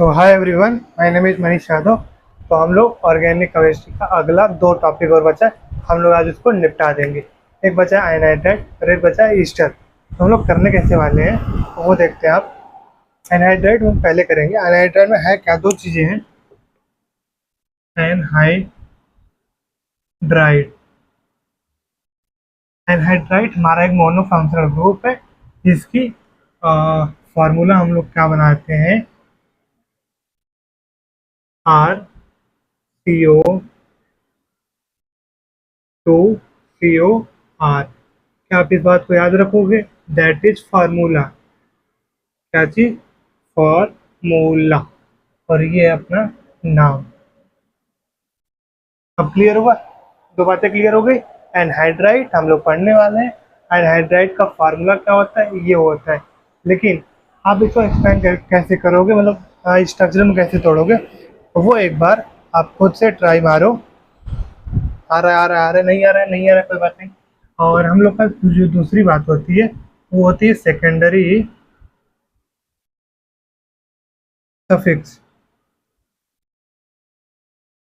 तो hi everyone, my name is Manish Yadav. तो हम लोग ऑर्गेनिक केमिस्ट्री का अगला दो टॉपिक और बचा है। हम लोग आज उसको निपटा देंगे। एक बचा है एनहाइड्राइड और एक बचा है ईस्टर। तो हम लोग करने कैसे वाले हैं तो वो देखते हैं आप। एनहाइड्राइड हम पहले करेंगे। एनहाइड्राइड में है क्या, दो चीज़ें हैं। एनहाइड्राइड एनहाइड्राइड हमारा एक मोनोफंक्शनल ग्रुप है जिसकी फार्मूला हम लोग क्या बनाते हैं, आर सी ओ टू सी ओ आर। क्या आप इस बात को याद रखोगे? That is formula. क्या चीज? फार्मूला। और ये है अपना नाम। अब क्लियर होगा? दो बातें क्लियर हो गई। एनहाइड्राइड हम लोग पढ़ने वाले हैं। एनहाइड्राइड का फार्मूला क्या होता है, ये होता है। लेकिन आप इसको एक्सप्लेन कैसे करोगे, मतलब स्ट्रक्चर में कैसे तोड़ोगे, तो वो एक बार आप खुद से ट्राई मारो। आ रहा है, आ रहा है, आ रहा है, नहीं आ रहा है, नहीं आ रहा है, कोई बात नहीं। और हम लोग का जो दूसरी बात होती है वो होती है सेकेंडरी सफिक्स।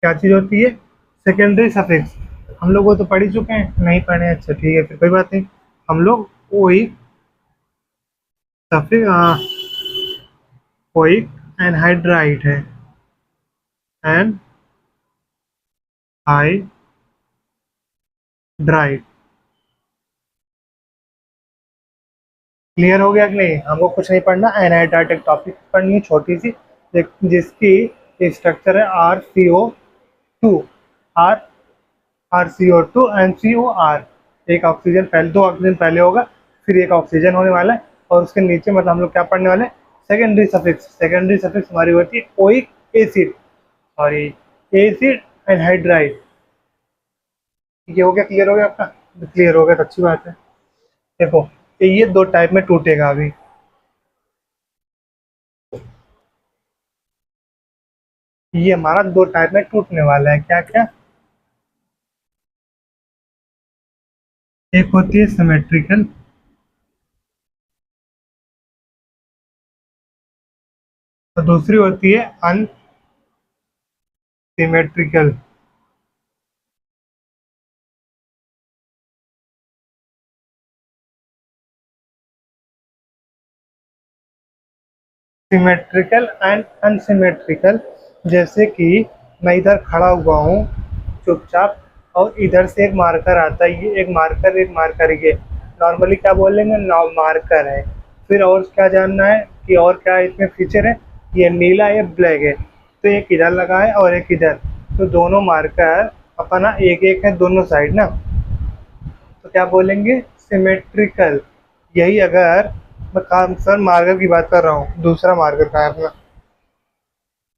क्या चीज़ होती है? Secondary suffix. हम लोग वो तो पढ़ ही चुके हैं, नहीं पढ़े? अच्छा ठीक है, फिर कोई बात नहीं। हम लोग वही सफिक्स, वही एनहाइड्राइड है। एनहाइड्राइड। क्लियर हो गया कि नहीं? हमको कुछ नहीं पढ़ना। एनहाइड्राइड एक टॉपिक पढ़नी है छोटी सी, जिसकी स्ट्रक्चर है RCO2। Are RCO2 NCOR। एक ऑक्सीजन पहले, दो ऑक्सीजन पहले होगा, फिर एक ऑक्सीजन होने वाला है। और उसके नीचे मतलब हम लोग क्या पढ़ने वाले हैं? Secondary suffix. सेकेंडरी सफिक्स हमारी होती है oic acid. Sorry, acid anhydride. ये हो गया? क्लियर हो गया आपका? क्लियर हो गया तो अच्छी बात है। देखो, ये दो टाइप में टूटेगा अभी। ये हमारा दो टाइप में टूटने वाला है। क्या क्या? एक होती है सिमेट्रिकल और दूसरी होती है अनसिमेट्रिकल। Symmetrical and unsymmetrical. जैसे कि मैं इधर खड़ा हुआ हूँ चुपचाप, और इधर से एक मार्कर आता है। ये एक मार्कर, एक मार्कर, ये नॉर्मली क्या बोलेंगे, मार्कर है। फिर और क्या जानना है कि और क्या इसमें फीचर है? ये नीला, ये ब्लैक है। तो एक इधर लगा है और एक इधर। तो दोनों मार्कर अपना एक एक है दोनों साइड ना। तो क्या बोलेंगे? सिमेट्रिकल। यही अगर मैं काम सर मार्कर की बात कर रहा हूँ, दूसरा मार्कर का है अपना,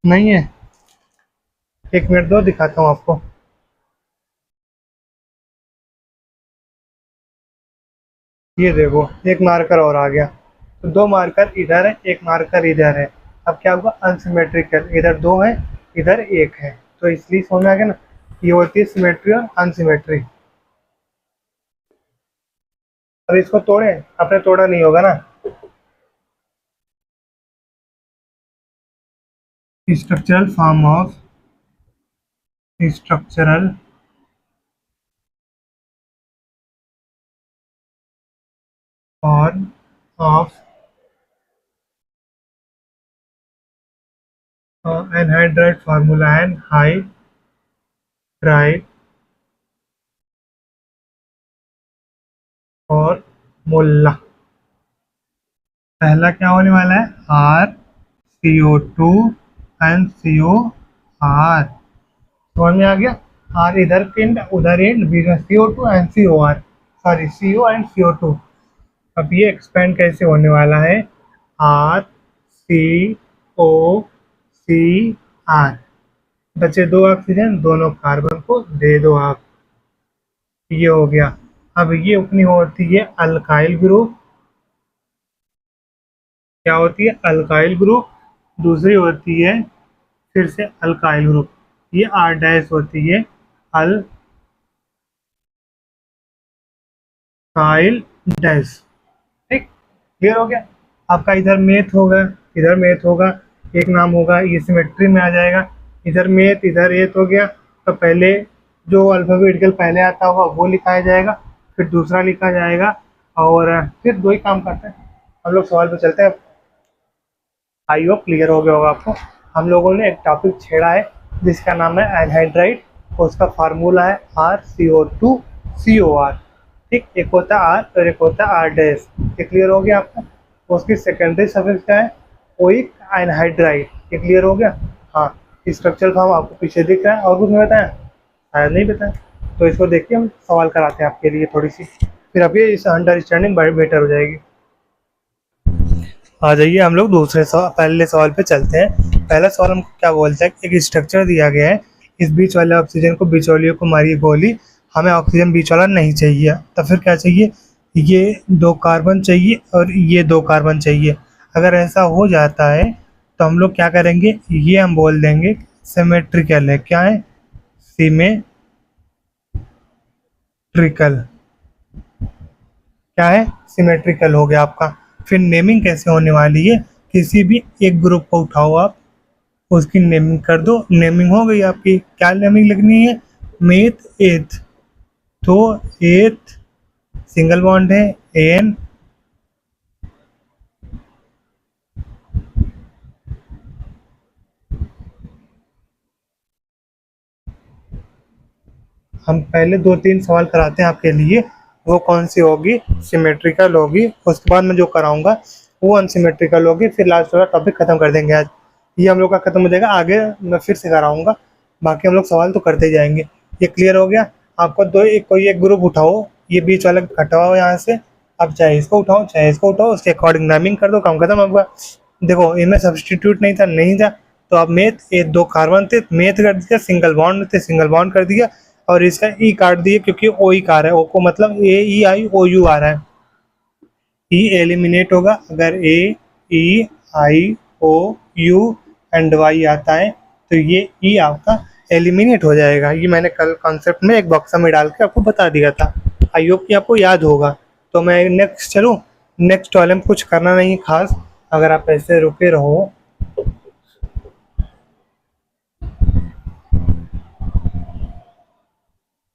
नहीं है? एक मिनट दो, दिखाता हूँ आपको। ये देखो, एक मार्कर और आ गया। तो दो मार्कर इधर है, एक मार्कर इधर है। अब क्या होगा? अनसिमेट्रिकल। इधर दो है, इधर एक है। तो इसलिए समझ में आ गया ना, ये होती है सिमेट्री और अनसिमेट्री। अब इसको तोड़े, आपने तोड़ा नहीं होगा ना? Structural form of structural form of anhydride formula. Anhydride और मोल्ला। पहला क्या होने वाला है? RCO2 NCOR। समझ में आ गया? आर इधर एंड उधर एंड, बीच में CO2 NCOR। Sorry, CO and CO2। अब ये एक्सपेंड कैसे होने वाला है? RCO CR। बचे दो ऑक्सीजन, दोनों कार्बन को दे दो आप। ये हो गया। अब ये अपनी होती है अल्काइल ग्रुप। क्या होती है? Alkyl group. दूसरी होती है फिर से अल्काइल ग्रुप। ये R डैश होती है अल्काइल डैश। ठीक, क्लियर हो गया? आपका इधर मेथ होगा, इधर मेथ होगा, एक नाम होगा, ये सिमेट्री में आ जाएगा। इधर मेथ, इधर एथ हो गया। तो पहले जो अल्फ़ाबेटिकल पहले आता होगा वो लिखाया जाएगा, फिर दूसरा लिखा जाएगा, और फिर दो ही काम करते हैं। हम लोग सवाल पे चलते हैं। आई होप क्लियर हो गया होगा आपको। हम लोगों ने एक टॉपिक छेड़ा है जिसका नाम है एनहाइड्राइड। उसका फार्मूला है RCO2COR। ठीक, एक होता है आर और एक होता है आर डैश। ये क्लियर हो गया आपको। उसकी सेकेंडरी सफिक्स क्या है? Oic anhydride. ये क्लियर हो गया। हाँ, स्ट्रक्चर फॉर्म आपको पीछे दिख रहा है। और कुछ नहीं बताया? शायद नहीं बताया। तो इसको देख के हम सवाल कराते हैं आपके लिए थोड़ी सी, फिर आपकी इस अंडरस्टैंडिंग बेटर हो जाएगी। आ जाइए हम लोग दूसरे सवाल, पहले सवाल पे चलते हैं। पहला सवाल हम क्या बोलते हैं, एक स्ट्रक्चर दिया गया है, इस बीच वाले ऑक्सीजन को बिचौलियों को मारिए गोली। हमें ऑक्सीजन बीच वाला नहीं चाहिए, तो फिर क्या चाहिए? ये 2 कार्बन चाहिए और ये 2 कार्बन चाहिए। अगर ऐसा हो जाता है तो हम लोग क्या करेंगे, ये हम बोल देंगे सिमेट्रिकल है। क्या है? सिमेट्रिकल। क्या है? सिमेट्रिकल हो गया आपका। फिर नेमिंग कैसे होने वाली है? किसी भी एक ग्रुप को उठाओ आप, उसकी नेमिंग कर दो। नेमिंग हो गई आपकी। क्या नेमिंग लिखनी है? मेथ एथ। तो एथ सिंगल बॉन्ड है, एन। हम पहले 2-3 सवाल कराते हैं आपके लिए, वो कौन सी होगी? सिमेट्रिकल होगी। उसके बाद मैं जो कराऊंगा वो अनसिमेट्रिकल होगी। फिर लास्ट वाला टॉपिक खत्म कर देंगे आज। ये हम लोग का खत्म हो जाएगा, आगे मैं फिर से कराऊंगा। बाकी हम लोग सवाल तो करते ही जाएंगे। ये क्लियर हो गया आपको? कोई एक ग्रुप उठाओ, ये बीच वाला हटाओ यहाँ से। अब चाहे इसको उठाओ चाहे इसको उठाओ, उसके अकॉर्डिंग नेमिंग कर दो, काम खत्म आपका। देखो इनमें सब्सटीट्यूट नहीं था, तो अब मेथ ये 2 कार्बन थे, मेथ कर दिया। सिंगल बॉन्ड थे, सिंगल बॉन्ड कर दिया। और इसका ई काट दिए क्योंकि ओ ई का आ रहा है। ओ को मतलब AEIOU आ रहा है। ई एलिमिनेट होगा अगर AEIOU एंड वाई आता है, तो ये ई आपका एलिमिनेट हो जाएगा। ये मैंने कल कॉन्सेप्ट में एक बॉक्स में डाल के आपको बता दिया था। आई होप कि आपको याद होगा। तो मैं नेक्स्ट चलूँ। नेक्स्ट वाले में कुछ करना नहीं खास, अगर आप ऐसे रुके रहो।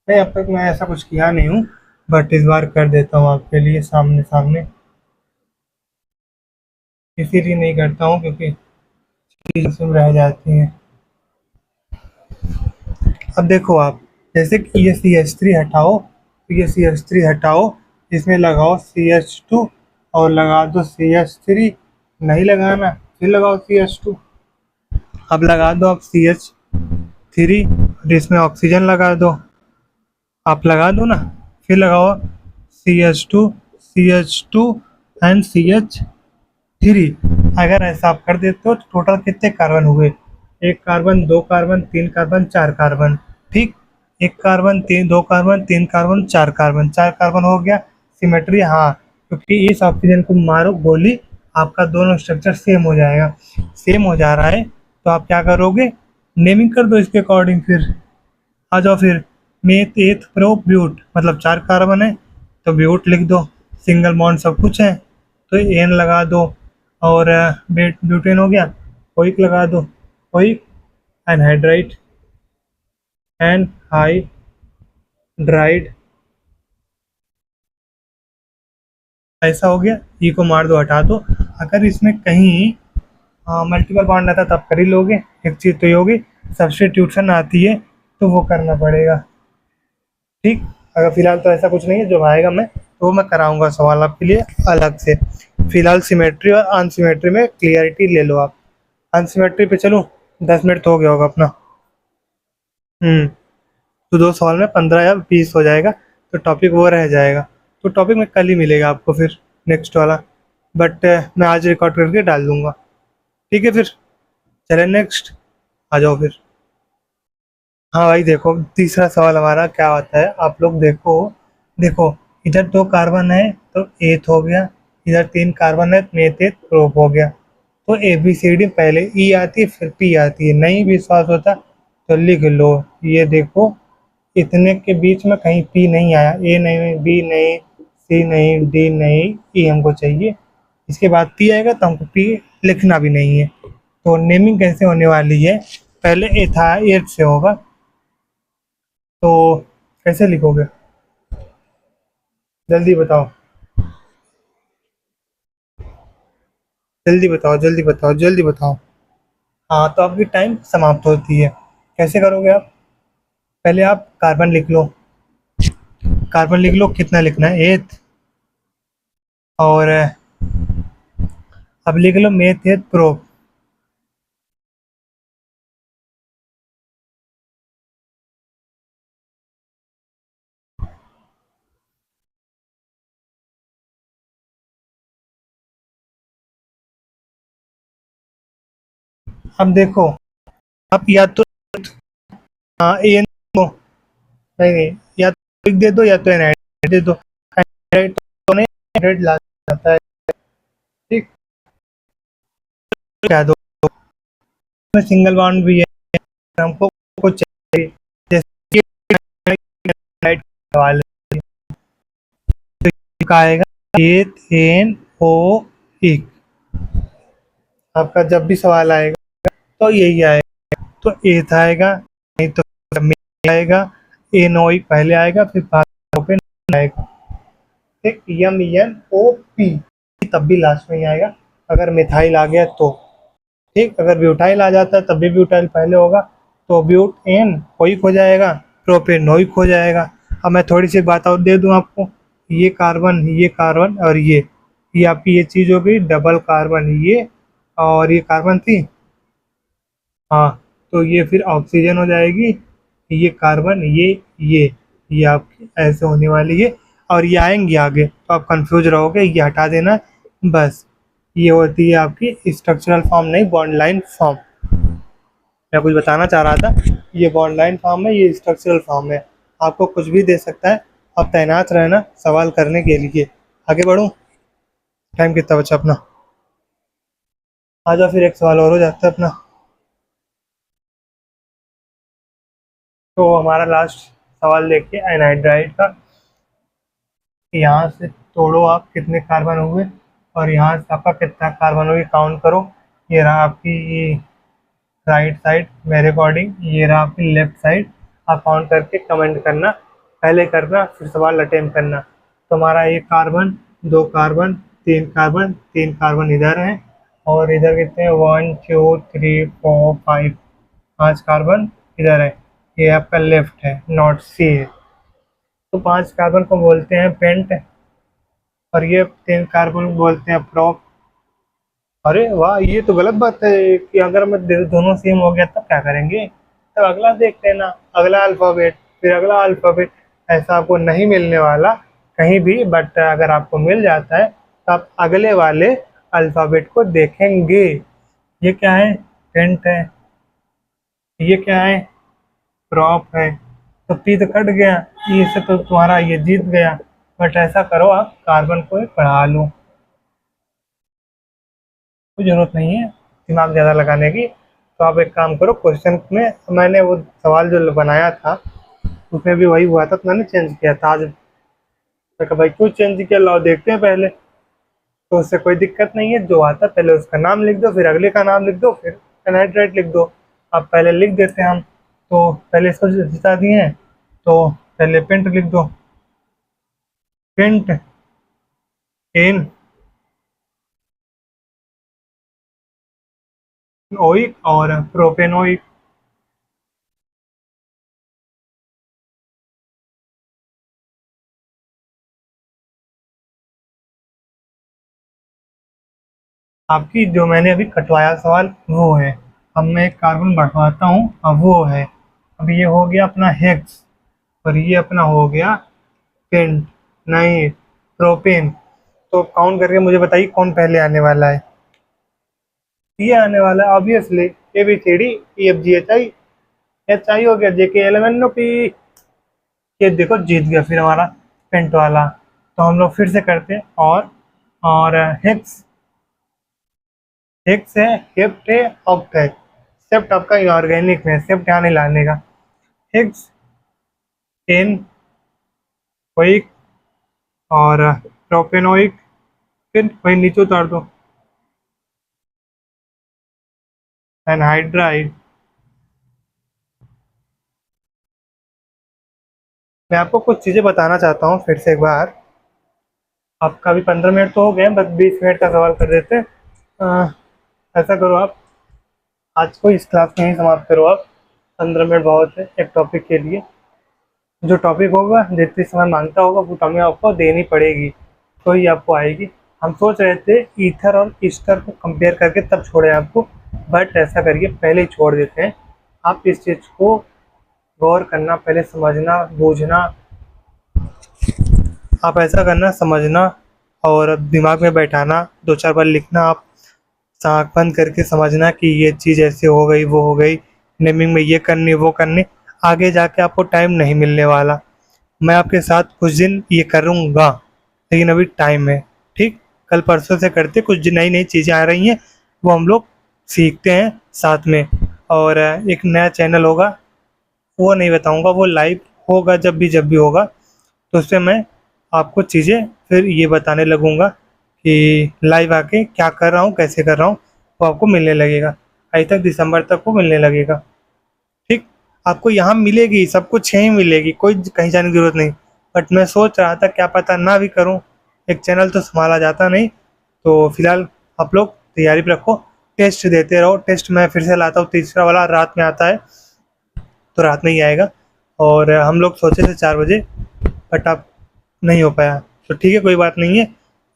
नहीं, अब तक मैं ऐसा कुछ किया नहीं हूँ, बट इस बार कर देता हूँ आपके लिए सामने सामने। इसीलिए नहीं करता हूँ क्योंकि चीज़ उसमें रह जाती हैं। अब देखो आप, जैसे कि ये CH3 हटाओ, तो ये CH3 हटाओ, इसमें लगाओ CH2 और लगा दो CH3। नहीं लगाना, फिर लगाओ CH2। अब लगा दो आप CH3 और इसमें ऑक्सीजन लगा दो। आप लगा दो ना, फिर लगाओ CH2, CH2 एंड CH3। अगर ऐसा आप कर देते हो तो टोटल कितने कार्बन हुए? 1 कार्बन, 2 कार्बन, 3 कार्बन, 4 कार्बन। ठीक, 1 carbon, 2 carbon, 3 carbon, 4 carbon, 4 carbon हो गया। सिमेट्री, हाँ, क्योंकि इस ऑक्सीजन को मारो गोली, आपका दोनों स्ट्रक्चर सेम हो जाएगा। सेम हो जा रहा है तो आप क्या करोगे? नेमिंग कर दो इसके अकॉर्डिंग। फिर आ जाओ फिर। मेथ एथ प्रो ब्यूट, मतलब 4 कार्बन है तो ब्यूट लिख दो। सिंगल बॉन्ड सब कुछ है तो एन लगा दो। और ब्यूटेन हो गया, ओइक लगा दो। Oic anhydride, anhydride. ऐसा हो गया। ई को मार दो, हटा दो। अगर इसमें कहीं मल्टीपल बॉन्ड आता तब कर ही लोगे। एक चीज़ तो ये होगी, सब्स्टिट्यूशन आती है तो वो करना पड़ेगा। ठीक, अगर फिलहाल तो ऐसा कुछ नहीं है, जो आएगा मैं तो वो मैं कराऊंगा सवाल आपके लिए अलग से। फिलहाल सिमेट्री और अनसिमेट्री में क्लियरिटी ले लो आप। अनसिमेट्री पे चलो, 10 मिनट तो हो गया होगा अपना। तो 2 सवाल में 15 या 20 हो जाएगा, तो टॉपिक वो रह जाएगा। तो टॉपिक में कल ही मिलेगा आपको फिर, नेक्स्ट वाला। बट मैं आज रिकॉर्ड करके डाल दूंगा। ठीक है, फिर चले नेक्स्ट। आ जाओ फिर। हाँ भाई, देखो तीसरा सवाल हमारा क्या होता है, आप लोग देखो। देखो, इधर 2 कार्बन है तो एथ हो गया, इधर 3 कार्बन है तो मेथ एथ प्रोप हो गया। तो ABCD पहले ई आती है फिर पी आती है। नहीं विश्वास होता तो लिख लो। ये देखो, इतने के बीच में कहीं पी नहीं आया। ए नहीं, बी नहीं, सी नहीं, डी नहीं, ई हमको चाहिए। इसके बाद पी आएगा तो हमको पी लिखना भी नहीं है। तो नेमिंग कैसे होने वाली है, पहले एथ से होगा, तो कैसे लिखोगे, जल्दी बताओ, जल्दी बताओ, जल्दी बताओ, जल्दी बताओ। हाँ, तो आपकी टाइम समाप्त होती है। कैसे करोगे आप, पहले आप कार्बन लिख लो, कार्बन लिख लो, कितना लिखना है, एथ, और अब लिख लो मेथ एथ प्रो। अब देखो, आप या तो हाँ एन दो, नहीं नहीं, या तो एक दे दो या तो एनहाइड्राइड दे दो, एनहाइड्राइड तो नहीं, एनहाइड्राइड ला जाता है, ठीक, क्या दो, में सिंगल बॉन्ड भी है, हमको कुछ चाहिए, जैसे कि एनहाइड्राइड वाले का आएगा एथ एन ओ एक, आपका जब भी सवाल आएगा तो यही आएगा, तो एथ आएगा, नहीं तो आएगा, एन ओ एक पहले आएगा, फिर बाद पे आएगा, ठीक, यम एन ओ पी, तब भी लास्ट में ही आएगा अगर मिथाइल आ गया तो, ठीक, अगर ब्यूटाइल आ जाता है तब भी ब्यूटाइल पहले होगा, तो ब्यूट एन ओइक हो जाएगा, प्रोपेनोइक हो जाएगा। अब मैं थोड़ी सी बात और दे दूं आपको, ये कार्बन और ये आपकी ये चीज़ हो गई डबल कार्बन, ये और ये कार्बन थी, हाँ, तो ये फिर ऑक्सीजन हो जाएगी, ये कार्बन, ये आपकी ऐसे होने वाली है, और ये आएंगे आगे तो आप कंफ्यूज रहोगे, ये हटा देना बस। ये होती है आपकी स्ट्रक्चरल फॉर्म, नहीं बॉन्ड लाइन फॉर्म। मैं कुछ बताना चाह रहा था, ये बॉन्ड लाइन फॉर्म है, ये स्ट्रक्चरल फॉर्म है, आपको कुछ भी दे सकता है, आप तैनात रहना सवाल करने के लिए। आगे बढ़ूँ, टाइम कितना बचा अपना, आ जाओ फिर एक सवाल और हो जाता है अपना। तो हमारा लास्ट सवाल देखिए एनहाइड्राइड का, यहाँ से तोड़ो आप कितने कार्बन हुए, और यहाँ से आपका कितना कार्बन हुए काउंट करो। ये रहा आपकी राइट साइड मेरे अकॉर्डिंग, ये रहा आपकी लेफ्ट साइड, आप काउंट करके कमेंट करना, पहले करना फिर सवाल अटेम्प्ट करना। तो हमारा एक कार्बन, दो कार्बन, तीन कार्बन, तीन कार्बन इधर है, और इधर कितने हैं, 1 2 3 4 5, पाँच कार्बन इधर है, ये आपका लेफ्ट है, नॉट सी है। तो पांच कार्बन को बोलते हैं पेंट, और ये तीन कार्बन को बोलते हैं प्रोप। अरे वाह, ये तो गलत बात है कि अगर मैं दोनों सेम हो गया तब क्या करेंगे, तब अगला देखते हैं ना, अगला अल्फ़ाबेट, फिर अगला अल्फ़ाबेट, ऐसा आपको नहीं मिलने वाला कहीं भी, बट अगर आपको मिल जाता है तो आप अगले वाले अल्फ़ाबेट को देखेंगे। ये क्या है, पेंट है, ये क्या है, प्रॉप है, तो पी तो कट गया, ई से तो तुम्हारा ये जीत गया, बट ऐसा करो आप कार्बन को ही बढ़ा लो, कोई ज़रूरत नहीं है दिमाग ज़्यादा लगाने की। तो आप एक काम करो, क्वेश्चन में मैंने वो सवाल जो बनाया था उसमें भी वही हुआ था, तो मैंने चेंज किया था आज। मैं कहा भाई क्यों चेंज किया, लाओ देखते हैं पहले, तो उससे कोई दिक्कत नहीं है, जो आता है पहले उसका नाम लिख दो, फिर अगले का नाम लिख दो, फिर एनहाइड्राइट लिख दो। अब पहले लिख देते हैं हम, तो पहले इसको जिता दिए हैं, तो पहले पेंट लिख दो, पेंट एन ओइक और प्रोपेनोइक। आपकी जो मैंने अभी कटवाया सवाल वो है, अब मैं एक कार्बन बढ़वाता हूँ, अब वो है, अब ये हो गया अपना हेक्स, और ये अपना हो गया पेंट, नहीं प्रोपेन। तो काउंट करके मुझे बताइए कौन पहले आने वाला है, ये आने वाला है obviously, A B C D E F G H I, H I हो गया, J K L M N O P, ये देखो जीत गया फिर हमारा पेंट वाला। तो हम लोग फिर से करते हैं, और हेक्स, हेक्स है, हेप्ट है, ऑक्ट है, सेप्ट आपका ऑर्गेनिक में, सेप्ट यहाँ नहीं लाने का, हेक्स टेन ओइक और प्रोपेनोइक, फिर वही नीचे उतार दो, एनहाइड्राइड। मैं आपको कुछ चीज़ें बताना चाहता हूँ फिर से एक बार। आपका भी 15 मिनट तो हो गए, बस 20 मिनट का सवाल कर देते हैं। ऐसा करो आप, आज को इस क्लास में ही समाप्त करो आप। 15 मिनट बहुत है एक टॉपिक के लिए। जो टॉपिक होगा जितनी समय मांगता होगा वो समय आपको देनी पड़ेगी, तो ही आपको आएगी। हम सोच रहे थे ईथर और ईस्टर को कंपेयर करके तब छोड़े आपको, बट ऐसा करिए पहले ही छोड़ देते हैं। आप इस चीज़ को गौर करना, पहले समझना बूझना। आप ऐसा करना, समझना और दिमाग में बैठाना, 2-4 बार लिखना। आप आँख बंद करके समझना कि ये चीज़ ऐसे हो गई, वो हो गई, नेमिंग में ये करनी वो करनी। आगे जाके आपको टाइम नहीं मिलने वाला। मैं आपके साथ कुछ दिन ये करूँगा, लेकिन अभी टाइम है। ठीक, कल परसों से करते, कुछ नई नई चीज़ें आ रही हैं वो हम लोग सीखते हैं साथ में। और एक नया चैनल होगा, वो नहीं बताऊँगा, वो लाइव होगा जब भी होगा, तो उससे मैं आपको चीज़ें फिर ये बताने लगूँगा कि लाइव आके क्या कर रहा हूँ, कैसे कर रहा हूँ, वो आपको मिलने लगेगा। अभी तक दिसंबर तक वो मिलने लगेगा। ठीक, आपको यहाँ मिलेगी, सब कुछ यहीं मिलेगी, कोई कहीं जाने की ज़रूरत नहीं। बट मैं सोच रहा था क्या पता ना भी करूँ, एक चैनल तो संभाला जाता नहीं। तो फिलहाल आप लोग तैयारी पे रखो, टेस्ट देते रहो। टेस्ट मैं फिर से लाता हूँ, तीसरा वाला रात में आता है, तो रात में ही आएगा। और हम लोग सोचे थे 4 बजे, बट अब नहीं हो पाया। तो ठीक है, कोई बात नहीं है।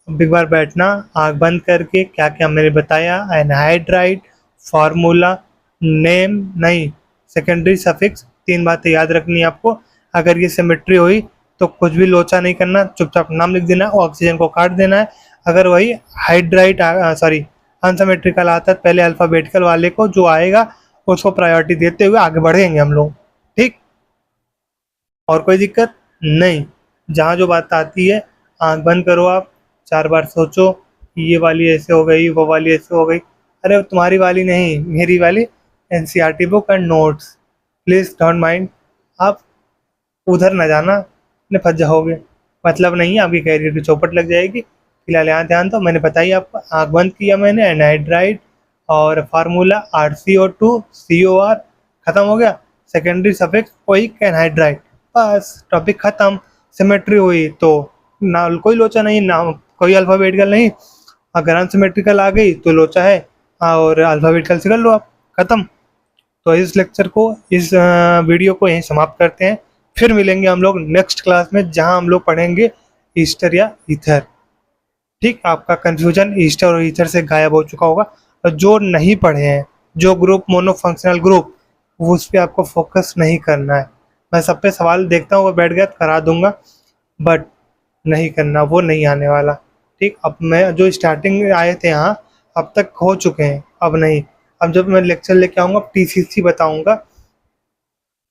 अब एक बार बैठना, आँख बंद करके, क्या क्या मैंने बताया, एनहाइड्राइड, फार्मूला, नेम नहीं, सेकेंडरी सफिक्स, 3 बातें याद रखनी है आपको। अगर ये सिमेट्री हुई तो कुछ भी लोचा नहीं करना, चुपचाप नाम लिख देना, ऑक्सीजन को काट देना है। अगर वही हाइड्राइड सॉरी अनसिमेट्रिकल आता है, पहले अल्फ़ाबेटिकल वाले को जो आएगा उसको प्रायोरिटी देते हुए आगे बढ़ेंगे हम लोग। ठीक, और कोई दिक्कत नहीं। जहाँ जो बात आती है, आँख बंद करो आप, 4 बार सोचो कि ये वाली ऐसे हो गई, वो वाली ऐसे हो गई। अरे तुम्हारी वाली नहीं, मेरी वाली NCERT book and notes, please don't mind. आप उधर ना जाना, न फंस जाओगे, मतलब नहीं है, आपकी कैरियर की चौपट लग जाएगी। फिलहाल यहाँ ध्यान दो, मैंने बताई आपको, आँख बंद किया मैंने, एनहाइड्राइड और फार्मूला RCO2 COR, खत्म हो गया। सेकेंडरी सफिक्स ओइक एनहाइड्राइड, बस टॉपिक खत्म। सिमेट्री हुई तो ना कोई लोचा नहीं, ना कोई अल्फ़ाबेटिकल नहीं। अगर अनसिमेट्रिकल आ गई तो लोचा है, और अल्फ़ाबेटिकल से कर लो आप, खत्म। तो इस लेक्चर को, इस वीडियो को यहीं समाप्त करते हैं। फिर मिलेंगे हम लोग नेक्स्ट क्लास में, जहां हम लोग पढ़ेंगे ईस्टर या ईथर। ठीक, आपका कन्फ्यूजन ईस्टर और ईथर से गायब हो चुका होगा। और जो नहीं पढ़े हैं, जो ग्रुप मोनो फंक्शनल ग्रुप, उस पर आपको फोकस नहीं करना है। मैं सब पे सवाल देखता हूँ, वो बैठ गया करा दूंगा, बट नहीं करना, वो नहीं आने वाला। ठीक, अब मैं जो स्टार्टिंग में आए थे यहाँ, अब तक हो चुके हैं, अब नहीं। अब जब मैं लेक्चर लेके आऊँगा, TCC बताऊँगा,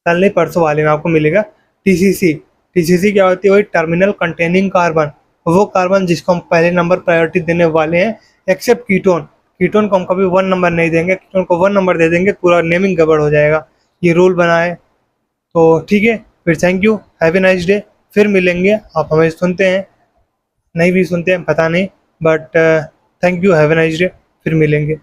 कल नहीं परसों वाले में आपको मिलेगा। TCC, TCC क्या होती है? वही टर्मिनल कंटेनिंग कार्बन, वो कार्बन जिसको हम पहले नंबर प्रायोरिटी देने वाले हैं, एक्सेप्ट कीटोन। कीटोन को हम कभी 1 नंबर नहीं देंगे, कीटोन को 1 नंबर दे देंगे, पूरा नेमिंग गड़बड़ हो जाएगा। ये रूल बना है। तो ठीक है, फिर thank you, have a nice day. फिर मिलेंगे। आप हमें सुनते हैं, नहीं भी सुनते हैं पता नहीं, but thank you, have a nice day. फिर मिलेंगे।